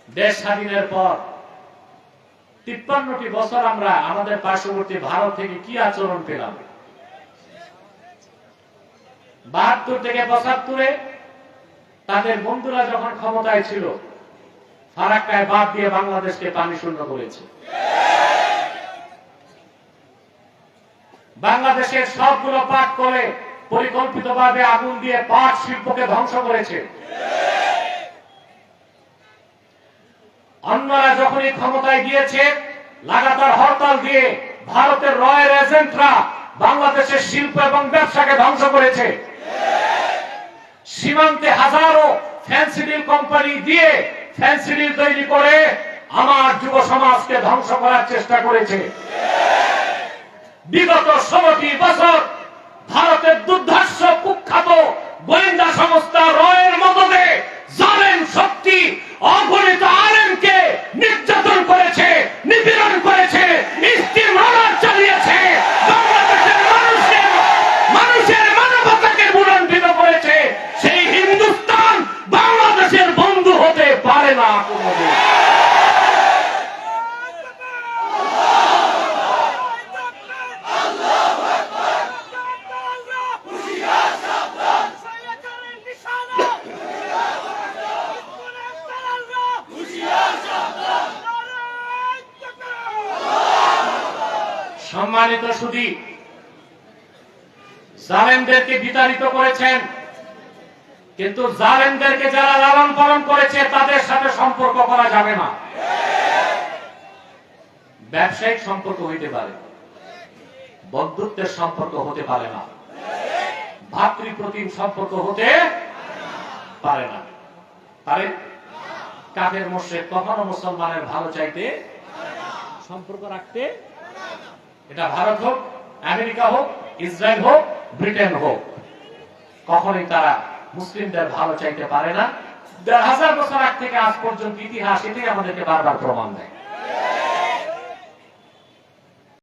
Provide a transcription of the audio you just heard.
দেশ স্বাধীনের পর 53টি বছর আমরা আমাদের পার্শ্ববর্তী ভারত থেকে কি আচরণ পেলাম। 72 থেকে 75-এ তাদের বন্ধুরা যখন ক্ষমতায় ছিল, ফারাক্কায় বাদ দিয়ে বাংলাদেশকে পানি শূন্য করেছে। বাংলাদেশের সবগুলো পাট করে পরিকল্পিতভাবে আগুন দিয়ে পাট শিল্পকে ধ্বংস করেছে। অন্যরা যখনই ক্ষমতায় গিয়েছে, লাগাতার হরতাল দিয়ে ভারতের রয়ের এজেন্টরা বাংলাদেশের শিল্প এবং ব্যবসাকে ধ্বংস করেছে। সীমান্তে হাজারো ফ্যান্সিডিল কোম্পানি দিয়ে ফ্যান্সিডিল তৈরি করে আমার যুব সমাজকে ধ্বংস করার চেষ্টা করেছে। বিগত 16টি বছর ভারতের দুর্ধর্ষ কুখ্যাত গোয়েন্দা সংস্থা রয়ের মদদে জালেম শক্তি অগণিত আলেমকে নির্যাতন করেছে, নিপীড়ন করেছে, ইস্তেমরার চালিয়েছে, বাংলাদেশের মানুষের মানবতাকে বুলন্দিত করেছে। সেই হিন্দুস্তান বাংলাদেশের বন্ধু হতে পারে না কোনদিন। সম্মানিত সুধী, জালেমদেরকে বিতাড়িত করেছেন, কিন্তু জালেমদেরকে যারা লালন পালন করেছে তাদের সাথে সম্পর্ক করা যাবে না। ব্যবসায়িক সম্পর্ক হইতে পারে, বন্ধুত্বের সম্পর্ক হতে পারে না, ভাতৃপ্রতিম সম্পর্ক হতে পারে না। পারে? কাফের মুশরিক কখনো মুসলমানের ভালো চাইতে সম্পর্ক রাখতে, এটা ভারত হোক, আমেরিকা হোক, ইসরায়েল হোক, ব্রিটেন হোক, কখনোই তারা মুসলিমদের ভালো চাইতে পারে না। 1000 বছর আগ থেকে আজ পর্যন্ত ইতিহাস এটাই আমাদেরকে বারবার প্রমাণ দেয়।